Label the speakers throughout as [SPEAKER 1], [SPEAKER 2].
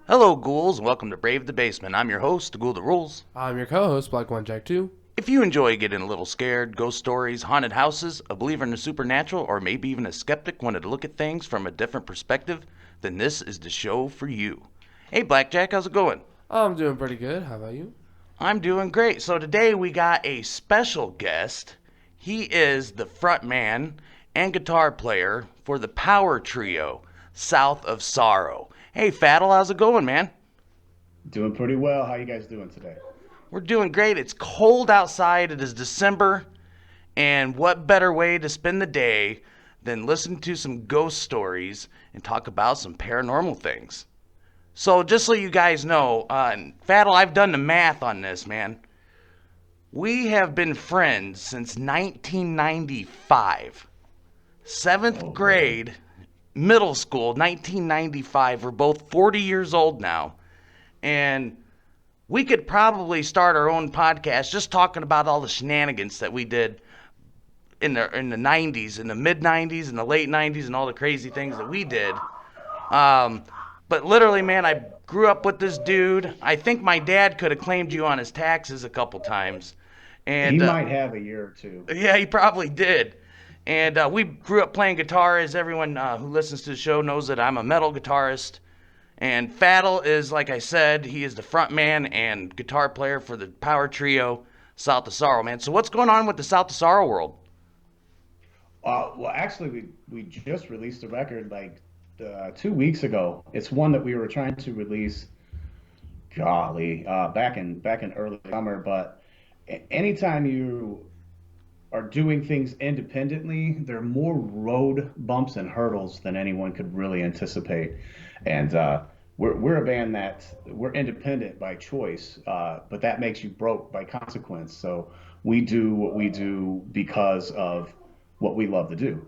[SPEAKER 1] Hello, ghouls, and welcome to Brave the Basement. I'm your host, the Ghoul That Rules.
[SPEAKER 2] I'm your co-host, Black One Jack 2.
[SPEAKER 1] If you enjoy getting a little scared, ghost stories, haunted houses, a believer in the supernatural, or maybe even a skeptic wanting to look at things from a different perspective, then this is the show for you. Hey, Blackjack, how's it going?
[SPEAKER 2] I'm doing pretty good. How about you?
[SPEAKER 1] I'm doing great. So today we got a special guest. He is the front man and guitar player for the power trio, South of Sorrow. Hey, Faddle, how's it going, man?
[SPEAKER 3] Doing pretty well. How you guys doing today?
[SPEAKER 1] We're doing great. It's cold outside. It is December. And what better way to spend the day than listen to some ghost stories and talk about some paranormal things? So, just so you guys know, Faddle, I've done the math on this, man. We have been friends since 1995. Seventh
[SPEAKER 3] Oh, really?
[SPEAKER 1] grade, middle school, 1995. We're both 40 years old now. And we could probably start our own podcast just talking about all the shenanigans that we did in the 90s, in the mid 90s, in the late 90s, and all the crazy things that we did. Um, but literally, man, I grew up with this dude. I think my dad could have claimed you on his taxes a couple times,
[SPEAKER 3] He
[SPEAKER 1] and
[SPEAKER 3] might have a year or two.
[SPEAKER 1] yeah, he probably did. And we grew up playing guitar, as everyone who listens to the show knows that I'm a metal guitarist. And Faddle is, like I said, he is the front man and guitar player for the power trio South of Sorrow, man. So what's going on with the South of Sorrow world?
[SPEAKER 3] Well, actually, we just released a record like 2 weeks ago. It's one that we were trying to release, golly, back in early summer. But anytime you are doing things independently, there are more road bumps and hurdles than anyone could really anticipate. And we're a band that we're independent by choice, but that makes you broke by consequence. So we do what we do because of what we love to do.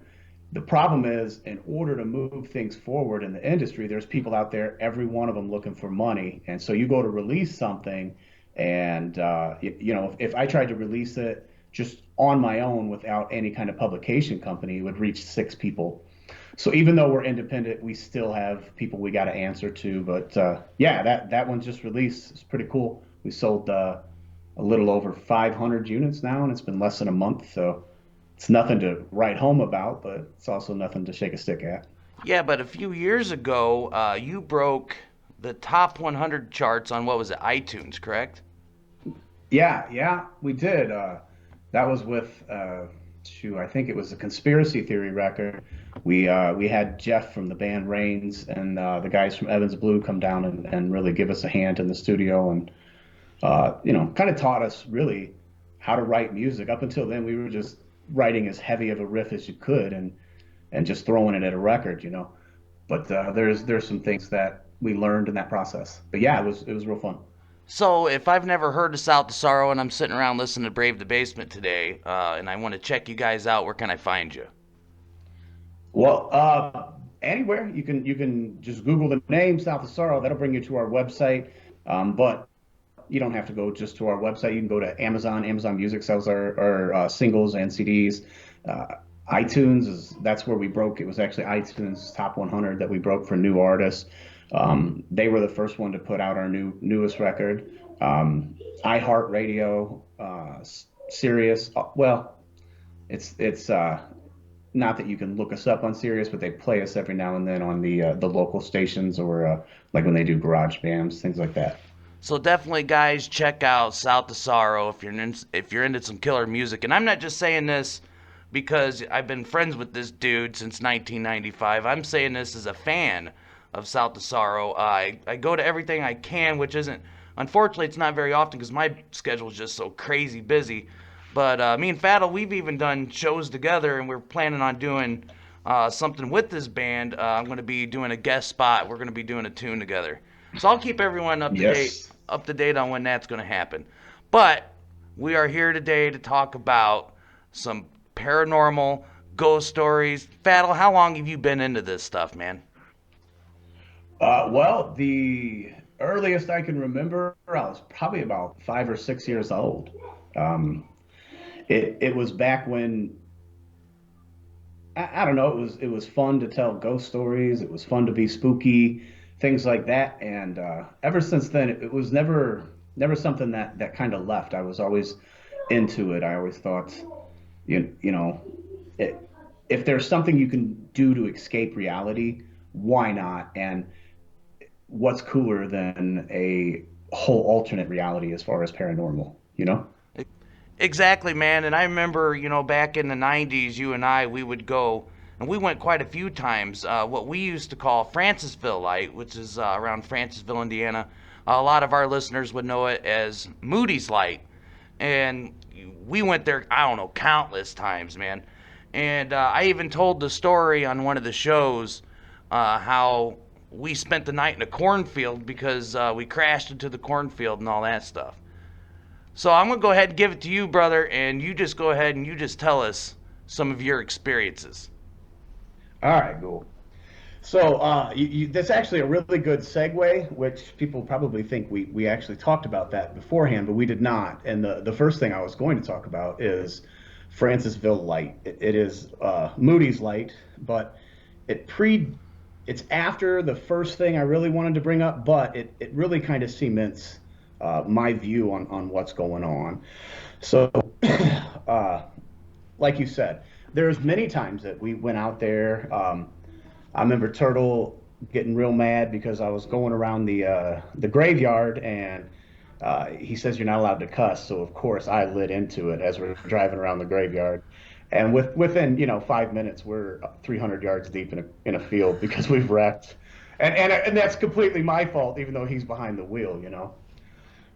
[SPEAKER 3] The problem is, in order to move things forward in the industry, there's people out there, every one of them looking for money. And so you go to release something, and if I tried to release it just on my own without any kind of publication company, it would reach six people. So even though we're independent, we still have people we got to answer to. But yeah, that one just released. It's pretty cool. We sold a little over 500 units now, and it's been less than a month. So it's nothing to write home about, but it's also nothing to shake a stick at.
[SPEAKER 1] Yeah, but a few years ago, you broke the top 100 charts on what was it, iTunes, correct?
[SPEAKER 3] Yeah, yeah, we did. That was with, I think it was a conspiracy theory record. We had Jeff from the band Rains and the guys from Evans Blue come down and really give us a hand in the studio and kind of taught us really how to write music. Up until then, we were just writing as heavy of a riff as you could and just throwing it at a record. But there's some things that we learned in that process. But yeah, it was real fun.
[SPEAKER 1] So if I've never heard of South of Sorrow and I'm sitting around listening to Brave the Basement today, and I want to check you guys out, where can I find you?
[SPEAKER 3] Well, anywhere you can just Google the name South of Sorrow. That'll bring you to our website. But you don't have to go just to our website. You can go to Amazon. Amazon Music sells our singles and CDs. Uh, iTunes that's where we broke. It was actually iTunes Top 100 that we broke for new artists. They were the first one to put out our newest record. iHeartRadio, Sirius. Well, it's not that you can look us up on Sirius, but they play us every now and then on the local stations or like when they do garage bands, things like that.
[SPEAKER 1] So definitely, guys, check out South of Sorrow if you're into some killer music. And I'm not just saying this because I've been friends with this dude since 1995. I'm saying this as a fan of South of Sorrow. I go to everything I can, which isn't, unfortunately, it's not very often because my schedule is just so crazy busy. But me and Faddle, we've even done shows together, and we're planning on doing something with this band. I'm going to be doing a guest spot. We're going to be doing a tune together. So I'll keep everyone
[SPEAKER 3] Yes.
[SPEAKER 1] up to date on when that's going to happen. But we are here today to talk about some paranormal ghost stories. Faddle, how long have you been into this stuff, man?
[SPEAKER 3] Well, the earliest I can remember, I was probably about 5 or 6 years old. Um, it was back when I don't know. It was fun to tell ghost stories. It was fun to be spooky. things like that. And ever since then, it was never something that kind of left. I was always into it. I always thought, you know, it, if there's something you can do to escape reality, why not? And what's cooler than a whole alternate reality as far as paranormal, you know?
[SPEAKER 1] Exactly, man. And I remember, back in the 90s, you and I, we would go, and we went quite a few times, what we used to call Francisville Light, which is around Francisville, Indiana. A lot of our listeners would know it as Moody's Light. And we went there, I don't know, countless times, man. And I even told the story on one of the shows how we spent the night in a cornfield because we crashed into the cornfield and all that stuff. So I'm gonna go ahead and give it to you, brother, and you just go ahead and you just tell us some of your experiences.
[SPEAKER 3] All right, cool. So that's actually a really good segue, which people probably think we actually talked about that beforehand, but we did not. And the first thing I was going to talk about is Francisville Light. It is Moody's Light, but it pre it's after the first thing I really wanted to bring up, but it really kind of cements my view on what's going on. So, uh, like you said, there's many times that we went out there. I remember Turtle getting real mad because I was going around the graveyard, and he says you're not allowed to cuss. So of course I lit into it as we're driving around the graveyard, and within 5 minutes we're 300 yards deep in a field because we've wrecked, and that's completely my fault, even though he's behind the wheel.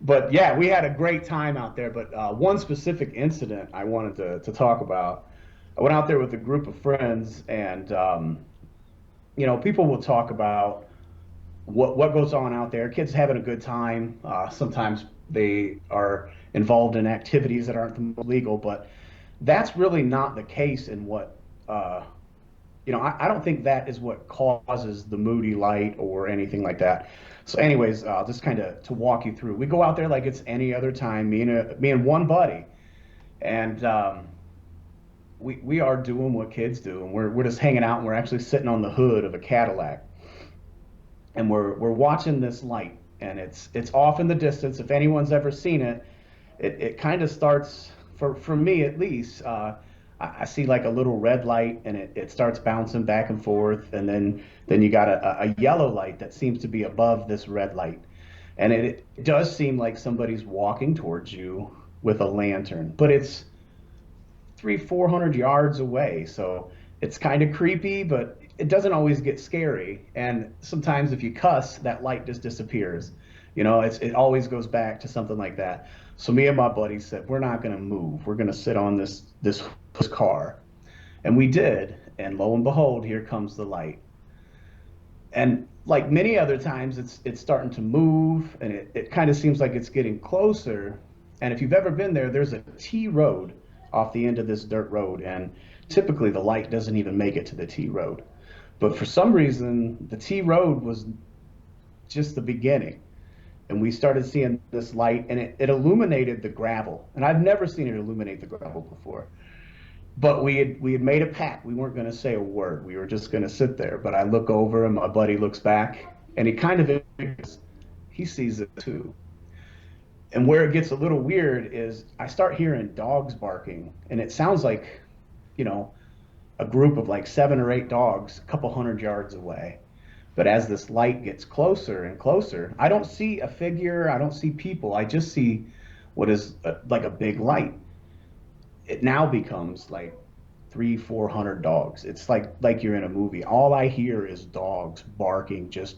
[SPEAKER 3] But yeah, we had a great time out there. But one specific incident I wanted to talk about. I went out there with a group of friends, and people will talk about what goes on out there. Kids having a good time. Sometimes they are involved in activities that aren't legal, but that's really not the case in what I don't think that is what causes the moody light or anything like that. So, anyways, just kind of to walk you through, we go out there like it's any other time. Me and one buddy, and we are doing what kids do, and we're just hanging out, and we're actually sitting on the hood of a Cadillac, and we're watching this light, and it's off in the distance. If anyone's ever seen it, it kind of starts for me at least. I see like a little red light, and it starts bouncing back and forth, and then you got a yellow light that seems to be above this red light, and it does seem like somebody's walking towards you with a lantern, but it's 300-400 yards away, so it's kind of creepy, but it doesn't always get scary. And sometimes if you cuss, that light just disappears. It always goes back to something like that. So me and my buddy said, we're not going to move. We're going to sit on this car. And we did. And lo and behold, here comes the light. And like many other times, it's starting to move, and it kind of seems like it's getting closer. And if you've ever been there, there's a T road off the end of this dirt road. And typically the light doesn't even make it to the T road. But for some reason, the T road was just the beginning. And we started seeing this light, and it illuminated the gravel. And I've never seen it illuminate the gravel before. But we had made a pact. We weren't going to say a word. We were just going to sit there. But I look over, and my buddy looks back, and he sees it too. And where it gets a little weird is I start hearing dogs barking, and it sounds like, a group of like 7 or 8 dogs, a couple hundred yards away. But as this light gets closer and closer, I don't see a figure, I don't see people, I just see what is like a big light. It now becomes like 300-400 dogs. It's like you're in a movie. All I hear is dogs barking, just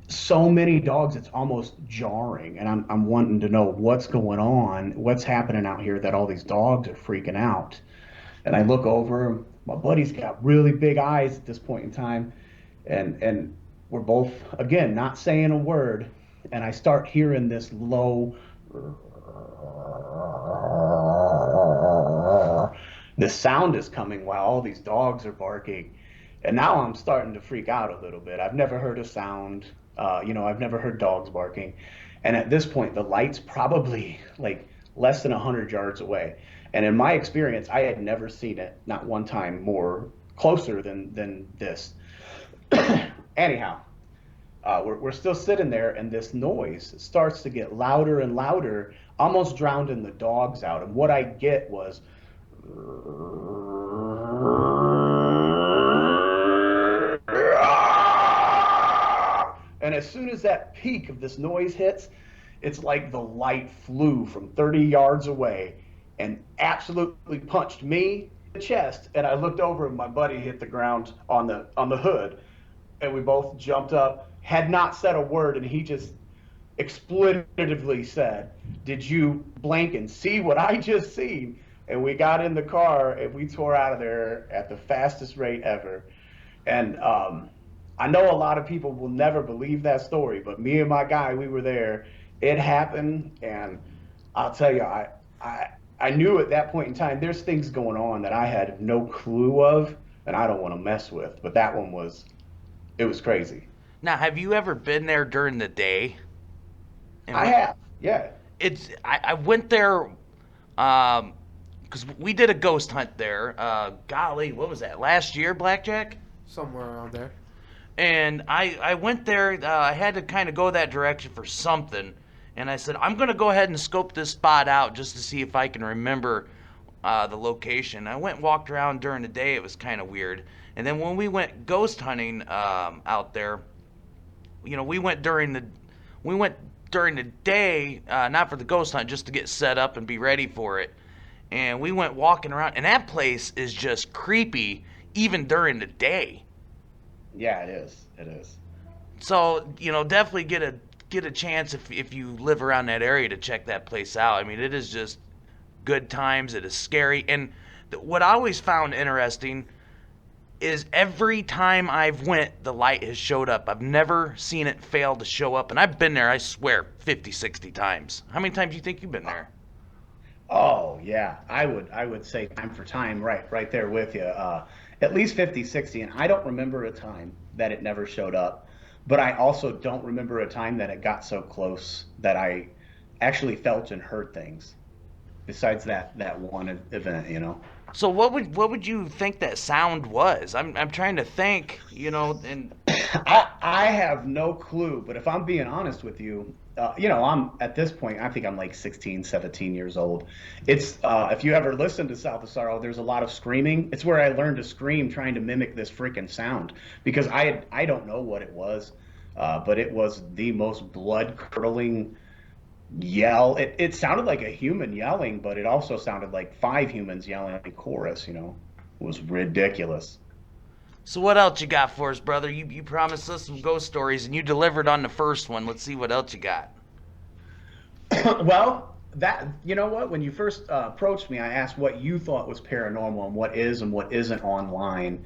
[SPEAKER 3] so many dogs, it's almost jarring. And I'm wanting to know what's going on, what's happening out here that all these dogs are freaking out. And I look over, my buddy's got really big eyes at this point in time, and we're both again not saying a word, and I start hearing this low, the sound is coming while all these dogs are barking, and now I'm starting to freak out a little bit. I've never heard a sound, I've never heard dogs barking, and at this point the light's probably like less than 100 yards away. And in my experience, I had never seen it, not one time, more closer than this. Anyhow, We're still sitting there, and this noise starts to get louder and louder, almost drowning the dogs out. And what I get was, and as soon as that peak of this noise hits, it's like the light flew from 30 yards away and absolutely punched me in the chest. And I looked over, and my buddy hit the ground on the hood, and we both jumped up, had not said a word, and he just expletively said, "Did you blank and see what I just seen?" And we got in the car and we tore out of there at the fastest rate ever. And I know a lot of people will never believe that story, but me and my guy, we were there. It happened, and I'll tell you, I knew at that point in time there's things going on that I had no clue of, and I don't want to mess with. But that one was, it was crazy.
[SPEAKER 1] Now, have you ever been there during the day? And
[SPEAKER 3] I
[SPEAKER 1] what
[SPEAKER 3] have, yeah.
[SPEAKER 1] I went there because we did a ghost hunt there. Golly, what was that? Last year, Blackjack?
[SPEAKER 2] Somewhere around there.
[SPEAKER 1] And I went there. I had to kind of go that direction for something. And I said, I'm going to go ahead and scope this spot out just to see if I can remember the location. I went and walked around during the day. It was kind of weird. And then when we went ghost hunting out there, you know, we went during the day, not for the ghost hunt, just to get set up and be ready for it. And we went walking around, and that place is just creepy even during the day.
[SPEAKER 3] Yeah, it is. It is.
[SPEAKER 1] So, you know, definitely get a chance if you live around that area to check that place out. I mean, it is just good times. It is scary. And what I always found interesting is every time I've went, the light has showed up. I've never seen it fail to show up. And I've been there, I swear, 50, 60 times. How many times do you think you've been there?
[SPEAKER 3] Oh yeah, I would say time for time, right there with you. At least 50, 60, and I don't remember a time that it never showed up, but I also don't remember a time that it got so close that I actually felt and heard things. Besides that one event, you know.
[SPEAKER 1] So what would you think that sound was? I'm trying to think, you know, and
[SPEAKER 3] I have no clue, but if I'm being honest with you, I'm at this point, I think I'm like 16, 17 years old. It's, if you ever listen to South of Sorrow, there's a lot of screaming. It's where I learned to scream trying to mimic this freaking sound because I don't know what it was, but it was the most blood curdling yell. It sounded like a human yelling, but it also sounded like five humans yelling in chorus, you know. It was ridiculous.
[SPEAKER 1] so what else you got for us, brother? You promised us some ghost stories and you delivered on the first one. Let's see what else you got.
[SPEAKER 3] Well, that you know what? When you first approached me, I asked what you thought was paranormal and what isn't online.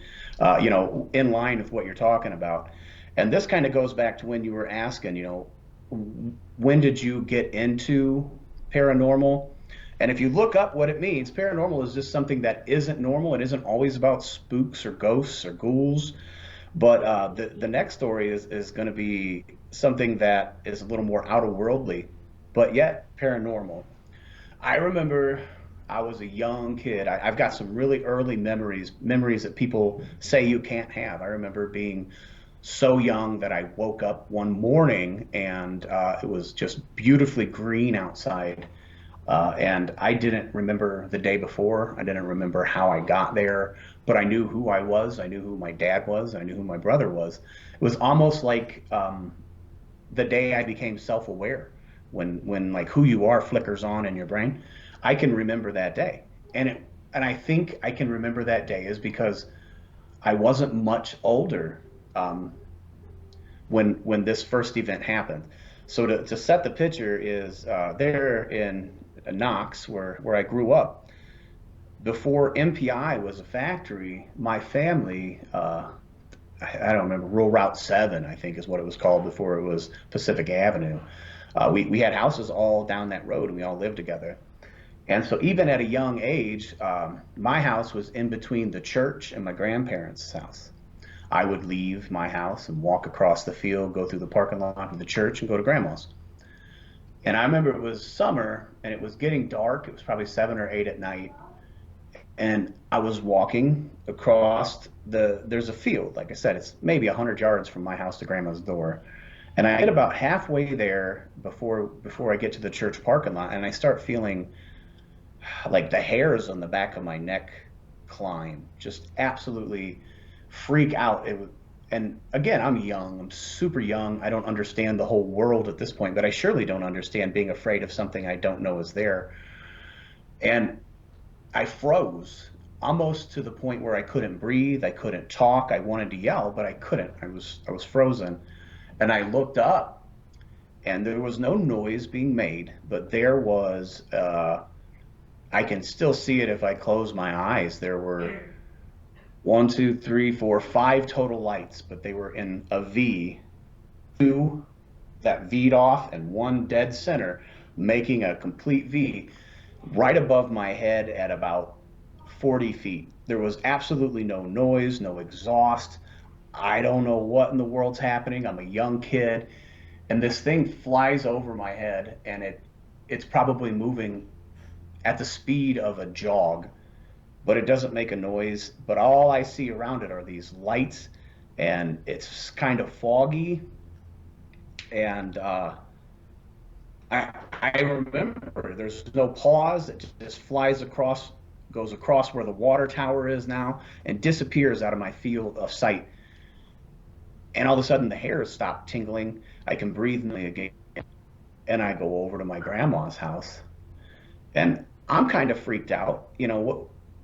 [SPEAKER 3] In line with what you're talking about. And this kind of goes back to when you were asking, when did you get into paranormal? And if you look up what it means, paranormal is just something that isn't normal. It isn't always about spooks or ghosts or ghouls. But the next story is going to be something that is a little more outer worldly, but yet paranormal. I remember I was a young kid. I've got some really early memories that people say you can't have. I remember being so young that I woke up one morning and it was just beautifully green outside. And I didn't remember the day before. I didn't remember how I got there, but I knew who I was. I knew who my dad was. I knew who my brother was. It was almost like the day I became self-aware, when like who you are flickers on in your brain. I can remember that day, and I think I can remember that day is because I wasn't much older when this first event happened. So to set the picture is there in Knox, where I grew up. Before MPI was a factory, my family, I don't remember, Rural Route 7, I think is what it was called before it was Pacific Avenue. We had houses all down that road and we all lived together. And so even at a young age, my house was in between the church and my grandparents' house. I would leave my house and walk across the field, go through the parking lot of the church and go to grandma's. And I remember it was summer and it was getting dark. It was probably 7 or 8 at night. And I was walking across there's a field. Like I said, it's maybe 100 yards from my house to grandma's door. And I get about halfway there before I get to the church parking lot, and I start feeling like the hairs on the back of my neck climb, just absolutely freak out. And again, I'm young, I'm super young. I don't understand the whole world at this point, but I surely don't understand being afraid of something I don't know is there. And I froze almost to the point where I couldn't breathe, I couldn't talk, I wanted to yell, but I couldn't. I was frozen. And I looked up, and there was no noise being made, but there was I can still see it if I close my eyes. There were one, two, three, four, five total lights, but they were in a V, two that V'd off, and one dead center, making a complete V right above my head at about 40 feet. There was absolutely no noise, no exhaust. I don't know what in the world's happening. I'm a young kid, and this thing flies over my head, and it's probably moving at the speed of a jog, but it doesn't make a noise. But all I see around it are these lights, and it's kind of foggy. And I remember there's no pause. It just flies across, goes across where the water tower is now, and disappears out of my field of sight. And all of a sudden, the hairs stop tingling. I can breathe normally again, and I go over to my grandma's house, and I'm kind of freaked out.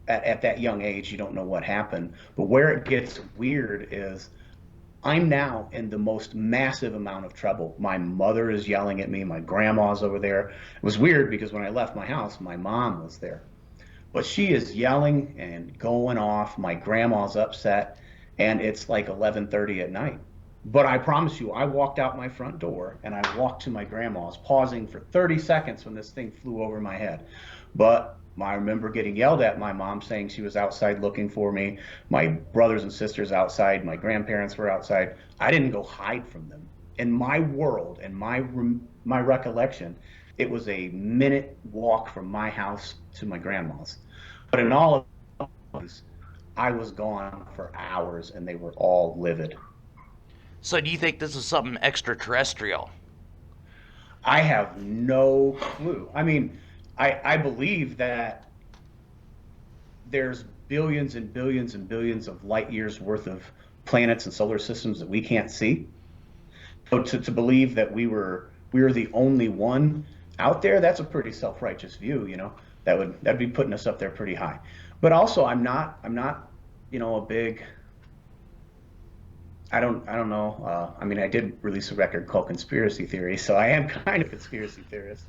[SPEAKER 3] At that young age, you don't know what happened. But where it gets weird is I'm now in the most massive amount of trouble. My mother is yelling at me. My grandma's over there. It was weird because when I left my house, my mom was there. But she is yelling and going off. My grandma's upset, and it's like 11:30 at night. But I promise you, I walked out my front door and I walked to my grandma's, pausing for 30 seconds when this thing flew over my head. But I remember getting yelled at, my mom saying she was outside looking for me, my brothers and sisters outside, my grandparents were outside. I didn't go hide from them. In my world, in my recollection, it was a minute walk from my house to my grandma's. But in all of this, I was gone for hours, and they were all livid.
[SPEAKER 1] So do you think this is something extraterrestrial?
[SPEAKER 3] I have no clue. I mean, I believe that there's billions and billions and billions of light years worth of planets and solar systems that we can't see. So to believe that we were the only one out there, that's a pretty self-righteous view. That'd be putting us up there pretty high. But also, I'm not a big. I don't know. I mean, I did release a record called Conspiracy Theory, so I am kind of a conspiracy theorist.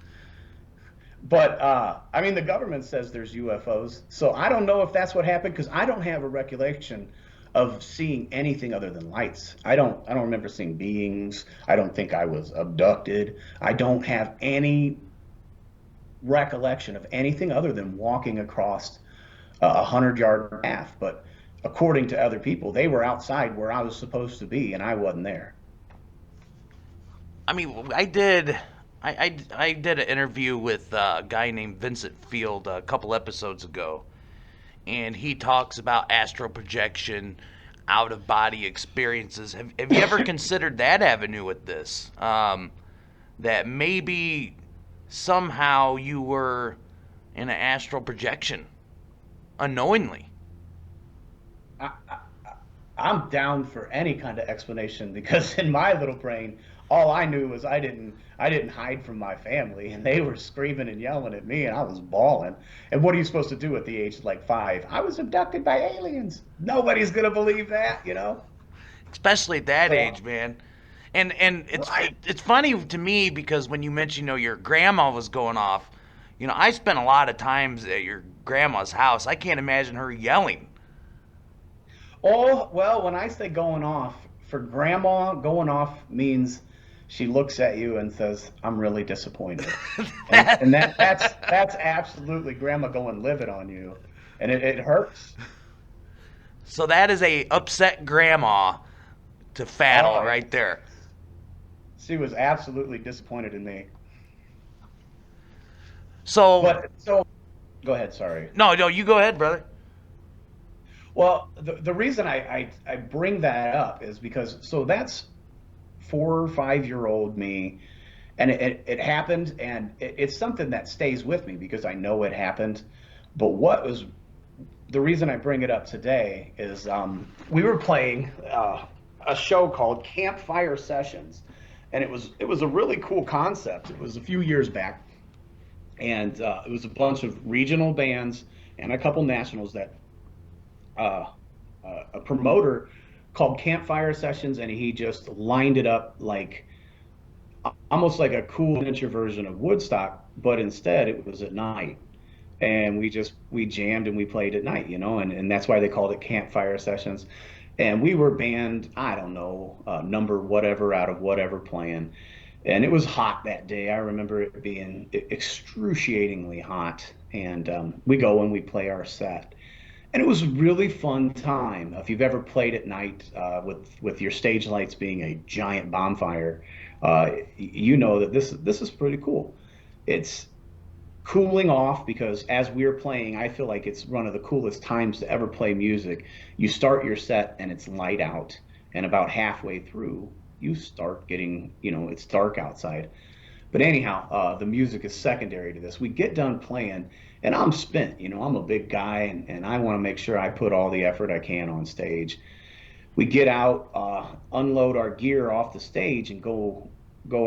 [SPEAKER 3] But I mean, the government says there's UFOs, so I don't know if that's what happened because I don't have a recollection of seeing anything other than lights. I don't remember seeing beings. I don't think I was abducted. I don't have any recollection of anything other than walking across a 100-yard path. But according to other people, they were outside where I was supposed to be, and I wasn't there.
[SPEAKER 1] I mean, I did an interview with a guy named Vincent Field a couple episodes ago, and he talks about astral projection, out of body experiences. Have you ever considered that avenue with this? That maybe somehow you were in an astral projection unknowingly.
[SPEAKER 3] I, I'm down for any kind of explanation because in my little brain, all I knew was I didn't hide from my family, and they were screaming and yelling at me, and I was bawling. And what are you supposed to do at the age of like 5? I was abducted by aliens. Nobody's gonna believe that.
[SPEAKER 1] Especially at that
[SPEAKER 3] So
[SPEAKER 1] age, man. And
[SPEAKER 3] right.
[SPEAKER 1] it's funny to me because when you mention your grandma was going off, I spent a lot of times at your grandma's house. I can't imagine her yelling.
[SPEAKER 3] Oh well, when I say going off, for grandma, going off means she looks at you and says, "I'm really disappointed," and that's absolutely grandma going livid on you, and it hurts.
[SPEAKER 1] So that is a upset grandma to
[SPEAKER 3] Oh,
[SPEAKER 1] Faddle right there.
[SPEAKER 3] she was absolutely disappointed in me.
[SPEAKER 1] So
[SPEAKER 3] But so go ahead, sorry.
[SPEAKER 1] no, no, you go ahead, brother.
[SPEAKER 3] Well, the reason I bring that up is because so that's 4 or 5 year old me, and it happened, and it's something that stays with me because I know it happened. But what was the reason I bring it up today is we were playing a show called Campfire Sessions, and it was a really cool concept. It was a few years back, and it was a bunch of regional bands and a couple nationals that uh, a promoter called Campfire Sessions, and he just lined it up like almost like a cool miniature version of Woodstock, but instead it was at night. And we jammed and we played at night, and that's why they called it Campfire Sessions. And we were band, I don't know, number whatever out of whatever playing. And it was hot that day. I remember it being excruciatingly hot. And we go and we play our set. And it was a really fun time. If you've ever played at night with your stage lights being a giant bonfire, you know that this is pretty cool. It's cooling off because as we're playing, I feel like it's one of the coolest times to ever play music. You start your set and it's light out, and about halfway through, you start getting, it's dark outside. But anyhow, the music is secondary to this. We get done playing, and I'm spent. I'm a big guy, and I want to make sure I put all the effort I can on stage. We get out, unload our gear off the stage, and go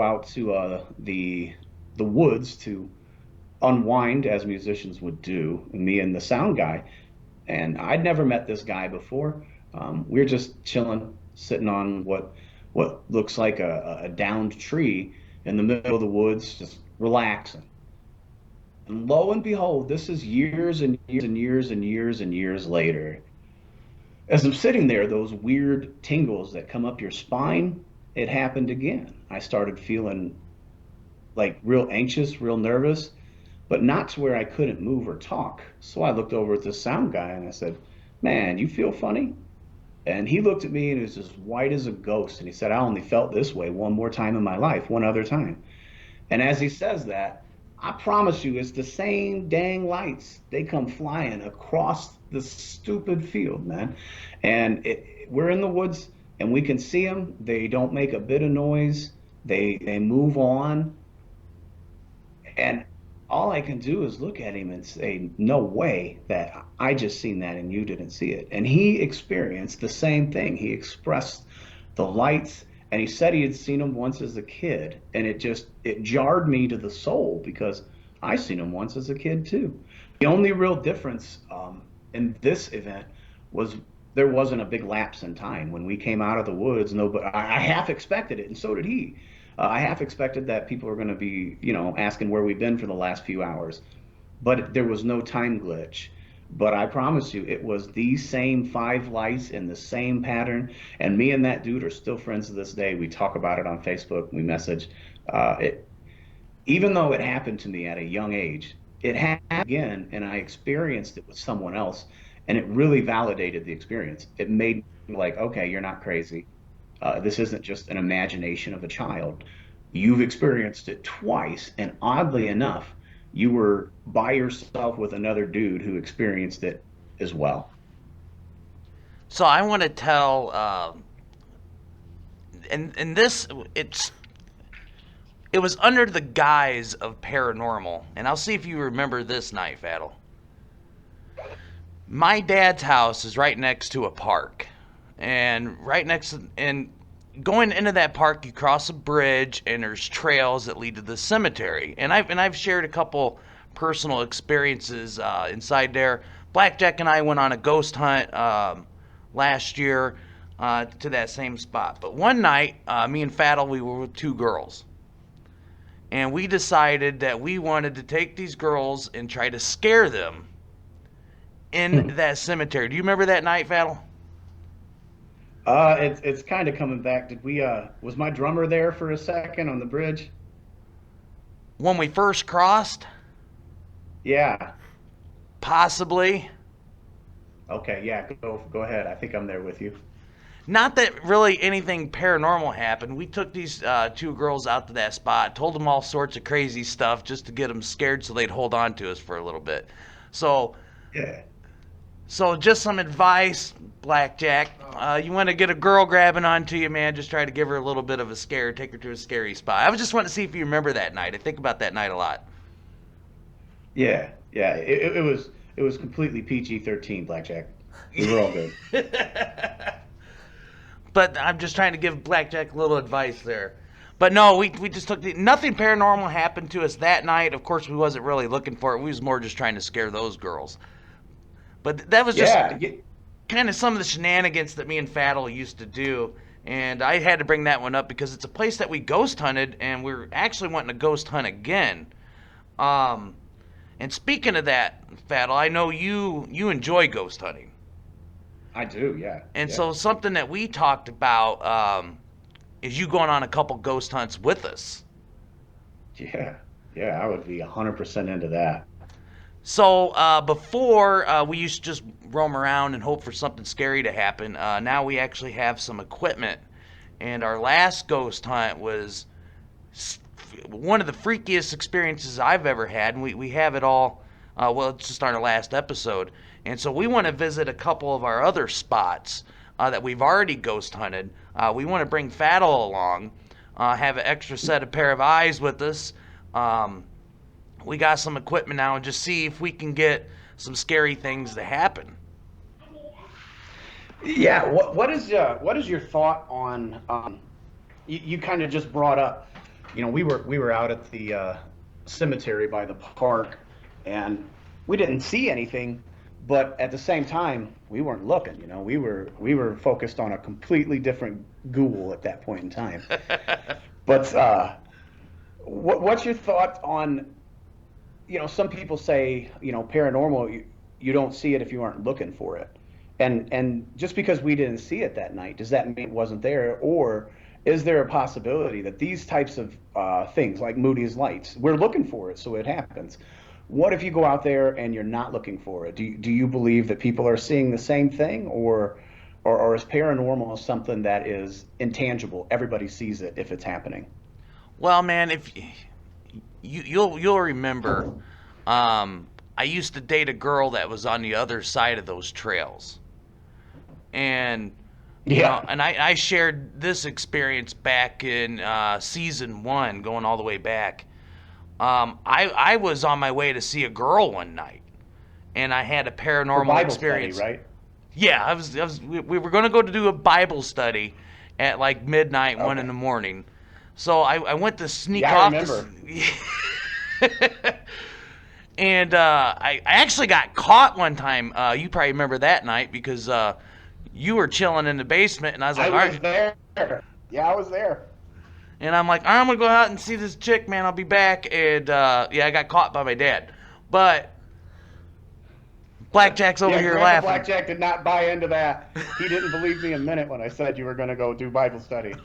[SPEAKER 3] out to the woods to unwind as musicians would do, me and the sound guy. And I'd never met this guy before. We're just chilling, sitting on what looks like a downed tree in the middle of the woods, just relaxing. And lo and behold, this is years and years and years and years and years later. As I'm sitting there, those weird tingles that come up your spine, it happened again. I started feeling like real anxious, real nervous, but not to where I couldn't move or talk. So I looked over at the sound guy and I said, "Man, you feel funny?" And he looked at me and he was as white as a ghost. And he said, "I only felt this way one more time in my life, one other time." And as he says that, I promise you, it's the same dang lights. They come flying across the stupid field, man. And we're in the woods and we can see them. They don't make a bit of noise. They move on. And all I can do is look at him and say, "No way that I just seen that and you didn't see it." And he experienced the same thing. He expressed the lights, and he said he had seen them once as a kid, and it jarred me to the soul because I seen them once as a kid too. The only real difference in this event was there wasn't a big lapse in time. When we came out of the woods, nobody, I half expected it, and so did he. I half expected that people were going to be, asking where we've been for the last few hours, but there was no time glitch. But I promise you, it was the same five lights in the same pattern. And me and that dude are still friends to this day. We talk about it on Facebook. We message. Even though it happened to me at a young age, it happened again, and I experienced it with someone else, and it really validated the experience. It made me like, okay, you're not crazy. This isn't just an imagination of a child. You've experienced it twice, and oddly enough, you were by yourself with another dude who experienced it as well.
[SPEAKER 1] So I want to tell, and this it was under the guise of paranormal, and I'll see if you remember this night, Faddle. My dad's house is right next to a park, and going into that park, you cross a bridge, and there's trails that lead to the cemetery. And I've shared a couple personal experiences inside there. Blackjack and I went on a ghost hunt last year to that same spot. But one night, me and Faddle, we were with two girls, and we decided that we wanted to take these girls and try to scare them in that cemetery. Do you remember that night, Faddle?
[SPEAKER 3] It's kind of coming back. Did we was my drummer there for a second on the bridge?
[SPEAKER 1] When we first crossed?
[SPEAKER 3] Yeah.
[SPEAKER 1] Possibly.
[SPEAKER 3] Okay, yeah, go ahead. I think I'm there with you.
[SPEAKER 1] Not that really anything paranormal happened. We took these two girls out to that spot, told them all sorts of crazy stuff just to get them scared so they'd hold on to us for a little bit. So
[SPEAKER 3] Yeah.
[SPEAKER 1] So just some advice, Blackjack. You want to get a girl grabbing onto you, man, just try to give her a little bit of a scare, take her to a scary spot. I was just wanting to see if you remember that night. I think about that night a lot.
[SPEAKER 3] Yeah, yeah. It was completely PG-13, Blackjack. We were all good.
[SPEAKER 1] But I'm just trying to give Blackjack a little advice there. But no, we just nothing paranormal happened to us that night. Of course, we wasn't really looking for it. We was more just trying to scare those girls. But that was just
[SPEAKER 3] Yeah,
[SPEAKER 1] kind of some of the shenanigans that me and Faddle used to do. And I had to bring that one up because it's a place that we ghost hunted, and we're actually wanting to ghost hunt again. Um, and speaking of that, Faddle, I know you enjoy ghost hunting.
[SPEAKER 3] I do. Yeah,
[SPEAKER 1] And
[SPEAKER 3] yeah,
[SPEAKER 1] so something that we talked about is you going on a couple ghost hunts with us.
[SPEAKER 3] yeah, yeah. I would be 100% into that.
[SPEAKER 1] So before we used to just roam around and hope for something scary to happen. Now we actually have some equipment, and our last ghost hunt was one of the freakiest experiences I've ever had. And we have it all. Well, it's just our last episode, and so we want to visit a couple of our other spots that we've already ghost hunted. We want to bring Faddle along, have an extra set of pair of eyes with us. We got some equipment now and just see if we can get some scary things to happen.
[SPEAKER 3] Yeah. What is your thought on? You kind of just brought up. We were out at the cemetery by the park, and we didn't see anything, but at the same time, we weren't looking. We were focused on a completely different ghoul at that point in time. But what's your thought on? Some people say, paranormal, you don't see it if you aren't looking for it. And just because we didn't see it that night, does that mean it wasn't there? Or is there a possibility that these types of things, like Moody's lights, we're looking for it, so it happens? What if you go out there and you're not looking for it? Do you believe that people are seeing the same thing, or is paranormal something that is intangible? Everybody sees it if it's happening.
[SPEAKER 1] Well, man, if you'll remember, I used to date a girl that was on the other side of those trails, and
[SPEAKER 3] Yeah.
[SPEAKER 1] and I shared this experience back in season one, going all the way back. I was on my way to see a girl one night, and I had a
[SPEAKER 3] For
[SPEAKER 1] paranormal
[SPEAKER 3] Bible study,
[SPEAKER 1] experience.
[SPEAKER 3] right?
[SPEAKER 1] Yeah, we were going to go to do a Bible study at like midnight, one in
[SPEAKER 3] Okay.
[SPEAKER 1] the morning. So I went to sneak
[SPEAKER 3] Yeah, I
[SPEAKER 1] off.
[SPEAKER 3] remember.
[SPEAKER 1] And I actually got caught one time. You probably remember that night because you were chilling in the basement, and I was
[SPEAKER 3] I
[SPEAKER 1] like, all
[SPEAKER 3] was
[SPEAKER 1] right.
[SPEAKER 3] there. Yeah, I was there.
[SPEAKER 1] And I'm like, all right, I'm gonna go out and see this chick, man. I'll be back. And yeah, I got caught by my dad. But Blackjack's over
[SPEAKER 3] Yeah,
[SPEAKER 1] here
[SPEAKER 3] Grandpa
[SPEAKER 1] laughing.
[SPEAKER 3] Blackjack did not buy into that. He didn't believe me a minute when I said you were going to go do Bible study.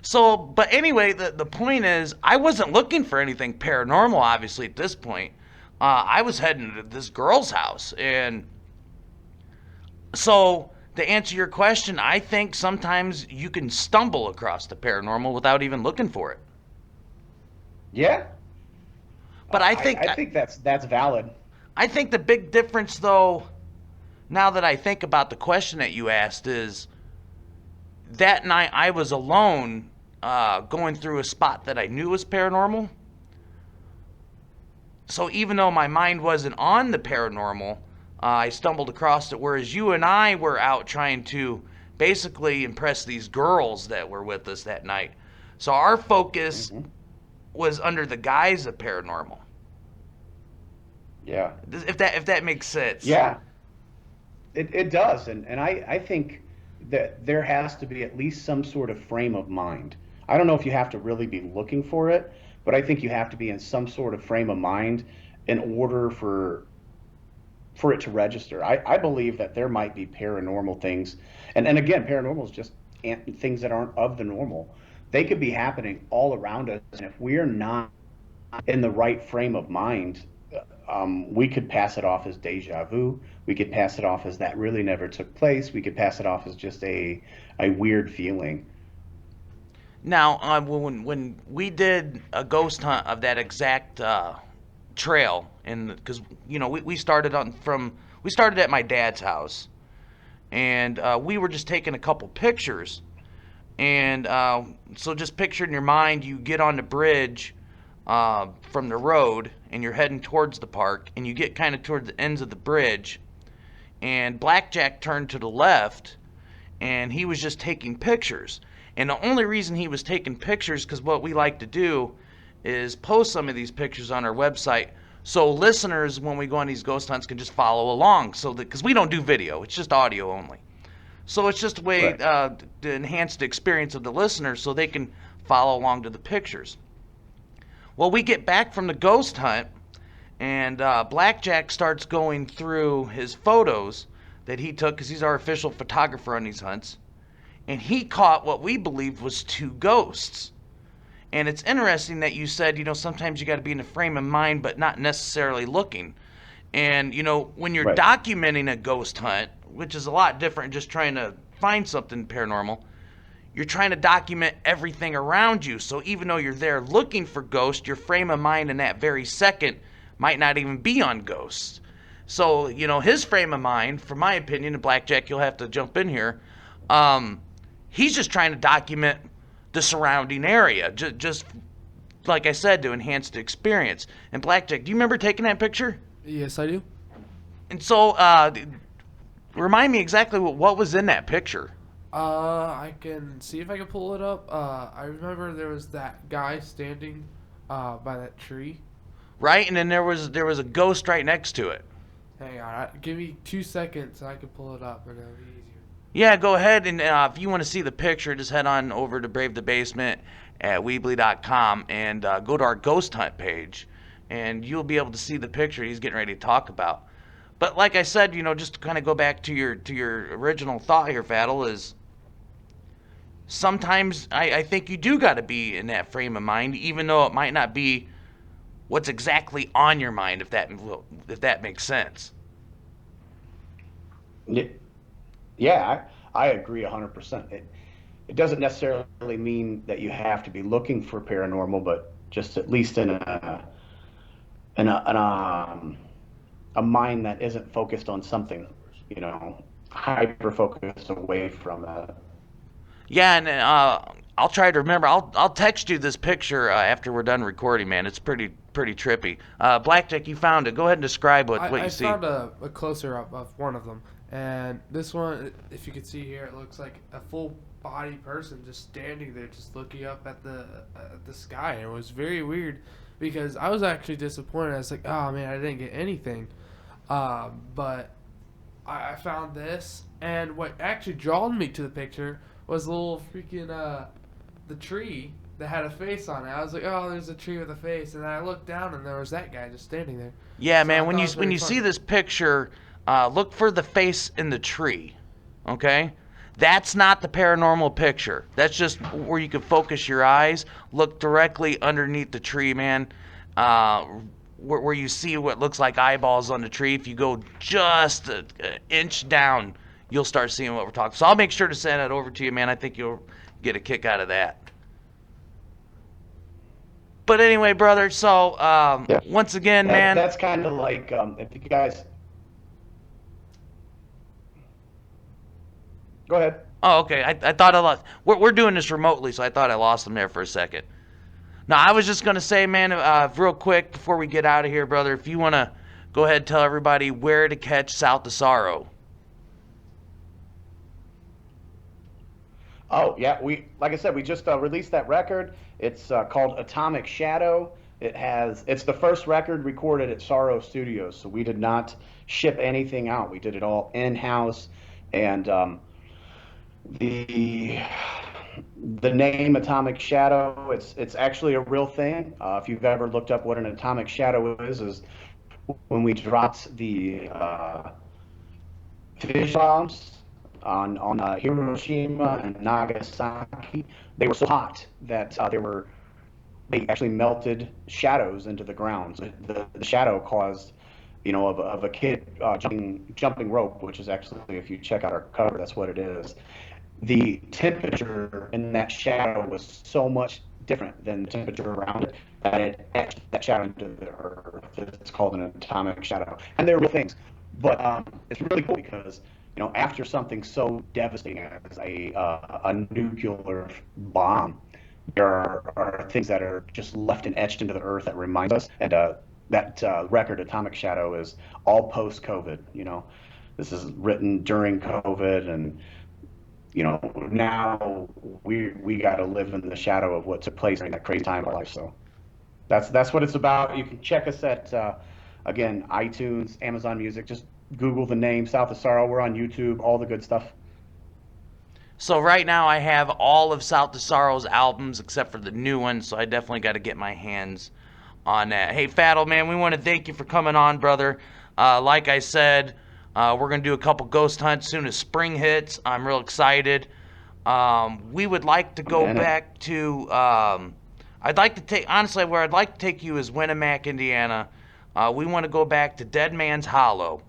[SPEAKER 1] So, but anyway, the point is, I wasn't looking for anything paranormal, obviously, at this point. I was heading to this girl's house. And so, to answer your question, I think sometimes you can stumble across the paranormal without even looking for it.
[SPEAKER 3] Yeah,
[SPEAKER 1] But
[SPEAKER 3] I think that's valid.
[SPEAKER 1] I think the big difference, though, now that I think about the question that you asked, is that night I was alone going through a spot that I knew was paranormal. So even though my mind wasn't on the paranormal, I stumbled across it. Whereas you and I were out trying to basically impress these girls that were with us that night. So our focus
[SPEAKER 3] Hmm.
[SPEAKER 1] was under the guise of paranormal.
[SPEAKER 3] Yeah,
[SPEAKER 1] If that makes sense.
[SPEAKER 3] yeah, it does, and I think that there has to be at least some sort of frame of mind. I don't know if you have to really be looking for it, but I think you have to be in some sort of frame of mind in order for it to register. I believe that there might be paranormal things, and again, paranormal is just things that aren't of the normal. They could be happening all around us, and if we're not in the right frame of mind, we could pass it off as deja vu. We could pass it off as that really never took place. We could pass it off as just a weird feeling.
[SPEAKER 1] Now, when we did a ghost hunt of that exact trail, and because we started on from We started at my dad's house, and we were just taking a couple pictures. And so just picture in your mind, you get on the bridge from the road, and you're heading towards the park, and you get kind of towards the ends of the bridge, and Blackjack turned to the left, and he was just taking pictures. And the only reason he was taking pictures, because what we like to do is post some of these pictures on our website, so listeners, when we go on these ghost hunts, can just follow along. So that, because we don't do video, it's just audio only. So it's just a way
[SPEAKER 3] Right.
[SPEAKER 1] to enhance the experience of the listeners, so they can follow along to the pictures. Well, we get back from the ghost hunt, and Blackjack starts going through his photos that he took, because he's our official photographer on these hunts, and he caught what we believed was two ghosts. And it's interesting that you said, sometimes you got to be in a frame of mind, but not necessarily looking. And, when you're
[SPEAKER 3] Right.
[SPEAKER 1] documenting a ghost hunt, which is a lot different than just trying to find something paranormal, you're trying to document everything around you. So even though you're there looking for ghosts, your frame of mind in that very second might not even be on ghosts. So, his frame of mind, for my opinion, and Blackjack, you'll have to jump in here, he's just trying to document the surrounding area, just like I said, to enhance the experience. And Blackjack, do you remember taking that picture?
[SPEAKER 2] Yes, I do.
[SPEAKER 1] And so, remind me exactly what was in that picture.
[SPEAKER 2] I can see if I can pull it up. I remember there was that guy standing by that tree.
[SPEAKER 1] Right, and then there was a ghost right next to it.
[SPEAKER 2] Hang on, give me 2 seconds and I can pull it up and it'll be easier.
[SPEAKER 1] Yeah, go ahead, and if you want to see the picture, just head on over to Brave the Basement at Weebly.com and go to our ghost hunt page, and you'll be able to see the picture he's getting ready to talk about. But like I said, just to kind of go back to your original thought here, Faddle, is sometimes I think you do got to be in that frame of mind, even though it might not be what's exactly on your mind, if that makes sense.
[SPEAKER 3] Y- Yeah, I agree 100%. It doesn't necessarily mean that you have to be looking for paranormal, but just at least in a mind that isn't focused on something, hyper focused away from it.
[SPEAKER 1] Yeah, and I'll try to remember. I'll text you this picture after we're done recording, man. It's pretty trippy. Blackjack, you found it. Go ahead and describe what you
[SPEAKER 2] I
[SPEAKER 1] see.
[SPEAKER 2] found a closer up of one of them. And this one, if you can see here, it looks like a full body person just standing there, just looking up at the sky. And it was very weird because I was actually disappointed. I was like, oh man, I didn't get anything. But I found this, and what actually drawn me to the picture was a little freaking the tree that had a face on it. I was like, oh, there's a tree with a face, and I looked down, and there was that guy just standing there.
[SPEAKER 1] Yeah,
[SPEAKER 2] So
[SPEAKER 1] man.
[SPEAKER 2] I
[SPEAKER 1] When
[SPEAKER 2] thought
[SPEAKER 1] you
[SPEAKER 2] it was
[SPEAKER 1] when
[SPEAKER 2] very
[SPEAKER 1] you see
[SPEAKER 2] funny.
[SPEAKER 1] this picture, look for the face in the tree. Okay, that's not the paranormal picture. That's just where you can focus your eyes. Look directly underneath the tree, man. Where you see what looks like eyeballs on the tree. If you go just an inch down, you'll start seeing what we're talking. So I'll make sure to send that over to you, man. I think you'll get a kick out of that. But anyway, brother. So
[SPEAKER 3] Yeah.
[SPEAKER 1] once again,
[SPEAKER 3] That,
[SPEAKER 1] man.
[SPEAKER 3] that's kind of like if you guys go ahead.
[SPEAKER 1] Oh, okay. I thought I lost. We're doing this remotely, so I thought I lost him there for a second. Now, I was just gonna say, man, real quick before we get out of here, brother, if you wanna go ahead and tell everybody where to catch South of Sorrow.
[SPEAKER 3] Oh yeah, like I said, we just released that record. It's called Atomic Shadow. It's the first record recorded at Sorrow Studios, so we did not ship anything out. We did it all in house, and the the name Atomic Shadow, it's actually a real thing. If you've ever looked up what an atomic shadow is when we dropped the fish bombs on Hiroshima and Nagasaki. They were so hot that they actually melted shadows into the ground. So the shadow caused, of a kid jumping rope, which is actually, if you check out our cover, that's what it is. The temperature in that shadow was so much different than the temperature around it that it etched that shadow into the earth. It's called an atomic shadow, and they're real things. But it's really cool because after something so devastating as a nuclear bomb, there are things that are just left and etched into the earth that reminds us. And that record, Atomic Shadow, is all post-COVID. This is written during COVID, and now we got to live in the shadow of what took place during that crazy time of our life. So that's what it's about. You can check us at again, iTunes, Amazon Music. Just Google the name South of Sorrow. We're on YouTube, all the good stuff.
[SPEAKER 1] So right now I have all of South of Sorrow's albums except for the new one, so I definitely got to get my hands on that. Hey, Faddle, man, we want to thank you for coming on, brother. Like I said, we're going to do a couple ghost hunts soon as spring hits. I'm real excited. We would like to go back to, I'd like to take, honestly, where I'd like to take you is Winnemac, Indiana. We want to go back to Dead Man's Hollow.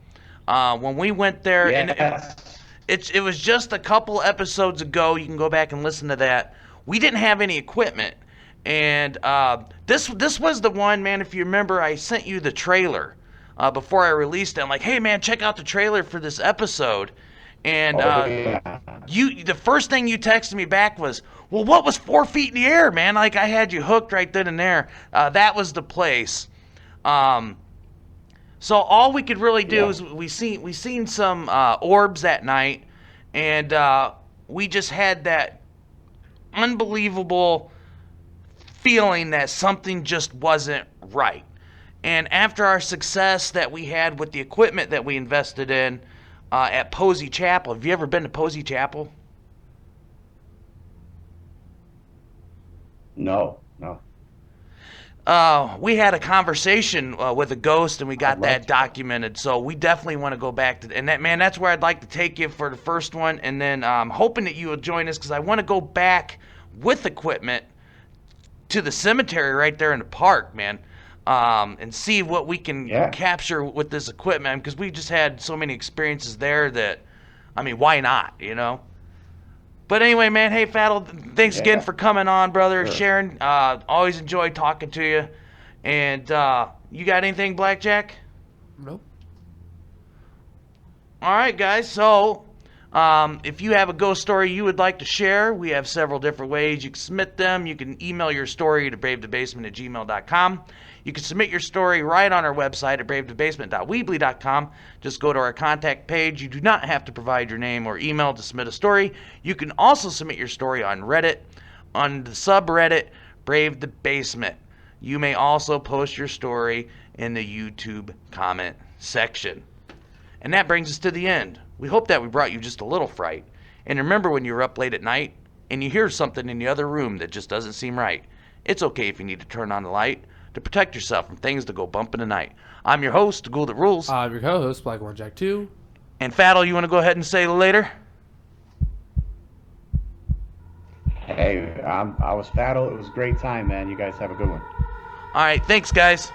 [SPEAKER 1] When we went there,
[SPEAKER 3] Yes.
[SPEAKER 1] and it was just a couple episodes ago. You can go back and listen to that. We didn't have any equipment, and this was the one, man. If you remember, I sent you the trailer before I released it. I'm like, hey, man, check out the trailer for this episode. And
[SPEAKER 3] Yeah.
[SPEAKER 1] the first thing you texted me back was, well, what was 4 feet in the air, man? Like I had you hooked right then and there. That was the place. So all we could really do is we seen some orbs that night, and we just had that unbelievable feeling that something just wasn't right. And after our success that we had with the equipment that we invested in at Posey Chapel, have you ever been to Posey Chapel?
[SPEAKER 3] No.
[SPEAKER 1] We had a conversation with a ghost, and we got that
[SPEAKER 3] to.
[SPEAKER 1] documented. So we definitely want to go back to, and that's where I'd like to take you for the first one, and then hoping that you will join us because I want to go back with equipment to the cemetery right there in the park, man, and see what we can capture with this equipment because we just had so many experiences there that, I mean, why not, But anyway, man, hey, Faddle, thanks again for coming on, brother.
[SPEAKER 3] Sure.
[SPEAKER 1] Sharon, always enjoy talking to you. And you got anything, Blackjack?
[SPEAKER 2] Nope.
[SPEAKER 1] All right, guys. So if you have a ghost story you would like to share, we have several different ways you can submit them. You can email your story to bravethebasement@gmail.com. You can submit your story right on our website at bravethebasement.weebly.com. Just go to our contact page. You do not have to provide your name or email to submit a story. You can also submit your story on Reddit, on the subreddit Brave the Basement. You may also post your story in the YouTube comment section. And that brings us to the end. We hope that we brought you just a little fright. And remember, when you're up late at night and you hear something in the other room that just doesn't seem right, it's okay if you need to turn on the light to protect yourself from things that go bump in the night. I'm your host, The Ghoul That Rules.
[SPEAKER 2] I'm your co-host, Black One Jack 2.
[SPEAKER 1] And Faddle, you want to go ahead and say later?
[SPEAKER 3] Hey, I was Faddle. It was a great time, man. You guys have a good one.
[SPEAKER 1] All right, thanks, guys.